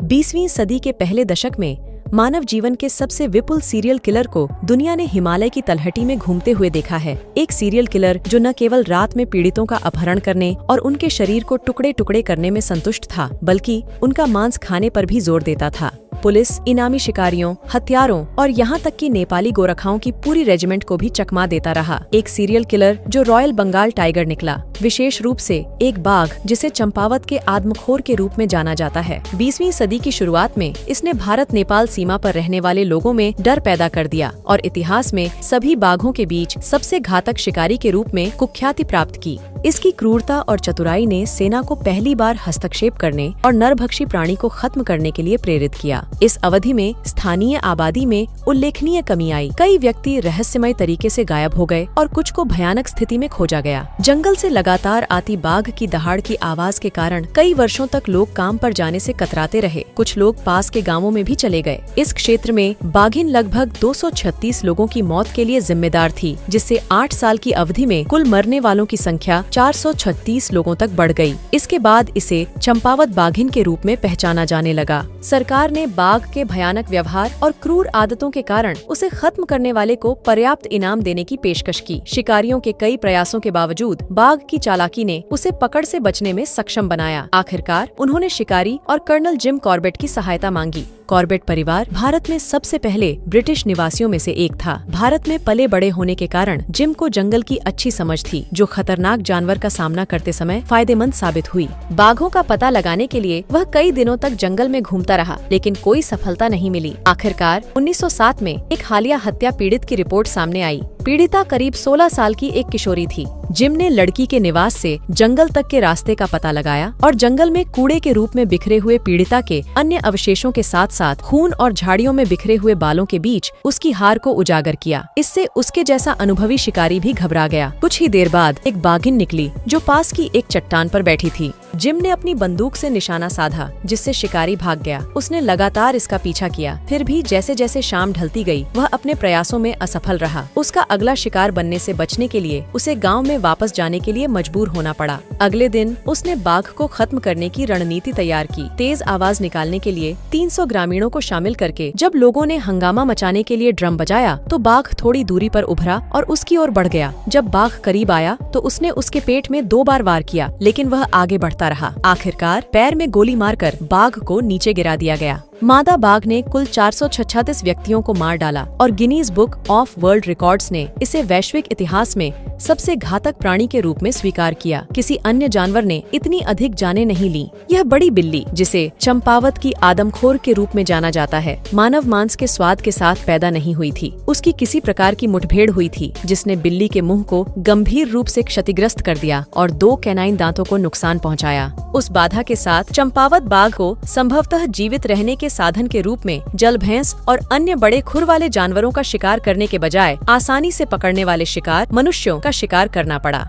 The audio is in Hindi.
20वीं सदी के पहले दशक में मानव जीवन के सबसे विपुल सीरियल किलर को दुनिया ने हिमालय की तलहटी में घूमते हुए देखा है। एक सीरियल किलर जो न केवल रात में पीड़ितों का अपहरण करने और उनके शरीर को टुकड़े टुकड़े करने में संतुष्ट था, बल्कि उनका मांस खाने पर भी जोर देता था। पुलिस, इनामी शिकारियों, हत्यारों और यहाँ तक कि नेपाली गोरखाओं की पूरी रेजिमेंट को भी चकमा देता रहा। एक सीरियल किलर जो रॉयल बंगाल टाइगर निकला, विशेष रूप से एक बाघ जिसे चंपावत के आदमखोर के रूप में जाना जाता है। 20वीं सदी की शुरुआत में इसने भारत नेपाल सीमा पर रहने वाले लोगों में डर पैदा कर दिया और इतिहास में सभी बाघों के बीच सबसे घातक शिकारी के रूप में कुख्याति प्राप्त की। इसकी क्रूरता और चतुराई ने सेना को पहली बार हस्तक्षेप करने और नरभक्षी प्राणी को खत्म करने के लिए प्रेरित किया। इस अवधि में स्थानीय आबादी में उल्लेखनीय कमी आई। कई व्यक्ति रहस्यमय तरीके से गायब हो गए और कुछ को भयानक स्थिति में खोजा गया। जंगल से लगातार आती बाघ की दहाड़ की आवाज के कारण कई वर्षों तक लोग काम पर जाने से कतराते रहे। कुछ लोग पास के गांवों में भी चले गए। इस क्षेत्र में बाघिन लगभग 236 लोगों की मौत के लिए जिम्मेदार थी, जिससे 8 साल की अवधि में कुल मरने वालों की संख्या 436 लोगों तक बढ़ गई। इसके बाद इसे चंपावत बाघिन के रूप में पहचाना जाने लगा। सरकार ने बाघ के भयानक व्यवहार और क्रूर आदतों के कारण उसे खत्म करने वाले को पर्याप्त इनाम देने की पेशकश की। शिकारियों के कई प्रयासों के बावजूद बाघ की चालाकी ने उसे पकड़ से बचने में सक्षम बनाया। आखिरकार उन्होंने शिकारी और कर्नल जिम कॉर्बेट की सहायता मांगी। कॉर्बेट परिवार भारत में सबसे पहले ब्रिटिश निवासियों में से एक था। भारत में पले बड़े होने के कारण जिम को जंगल की अच्छी समझ थी, जो खतरनाक जानवर का सामना करते समय फायदेमंद साबित हुई। बाघों का पता लगाने के लिए वह कई दिनों तक जंगल में घूमता रहा, लेकिन कोई सफलता नहीं मिली। आखिरकार 1907 में एक हालिया हत्या पीड़ित की रिपोर्ट सामने आई। पीड़िता करीब 16 साल की एक किशोरी थी। जिम ने लड़की के निवास से जंगल तक के रास्ते का पता लगाया और जंगल में कूड़े के रूप में बिखरे हुए पीड़िता के अन्य अवशेषों के साथ साथ खून और झाड़ियों में बिखरे हुए बालों के बीच उसकी हार को उजागर किया। इससे उसके जैसा अनुभवी शिकारी भी घबरा गया। कुछ ही देर बाद एक बाघिन निकली जो पास की एक चट्टान पर बैठी थी। जिम ने अपनी बंदूक से निशाना साधा, जिससे शिकारी भाग गया। उसने लगातार इसका पीछा किया, फिर भी जैसे जैसे शाम ढलती गई वह अपने प्रयासों में असफल रहा। उसका अगला शिकार बनने से बचने के लिए उसे गांव में वापस जाने के लिए मजबूर होना पड़ा। अगले दिन उसने बाघ को खत्म करने की रणनीति तैयार की। तेज आवाज निकालने के लिए 300 ग्रामीणों को शामिल करके जब लोगों ने हंगामा मचाने के लिए ड्रम बजाया तो बाघ थोड़ी दूरी पर उभरा और उसकी ओर बढ़ गया। जब बाघ करीब आया तो उसने उसके पेट में 2 बार वार किया, लेकिन वह आगे बढ़ता रहा। आखिरकार पैर में गोली मारकर बाघ को नीचे गिरा दिया गया। मादा बाघ ने कुल 436 व्यक्तियों को मार डाला और Guinness book of world records ने इसे वैश्विक इतिहास में सबसे घातक प्राणी के रूप में स्वीकार किया। किसी अन्य जानवर ने इतनी अधिक जानें नहीं ली। यह बड़ी बिल्ली, जिसे चंपावत की आदमखोर के रूप में जाना जाता है, मानव मांस के स्वाद के साथ पैदा नहीं हुई थी। उसकी किसी प्रकार की मुठभेड़ हुई थी, जिसने बिल्ली के मुंह को गंभीर रूप से क्षतिग्रस्त कर दिया और 2 कैनाइन दांतों को नुकसान पहुंचाया। उस बाधा के साथ चंपावत बाघ को संभवतः जीवित रहने के साधन के रूप में जल भैंस और अन्य बड़े खुर वाले जानवरों का शिकार करने के बजाय आसानी से पकड़ने वाले शिकार मनुष्यों का शिकार करना पड़ा।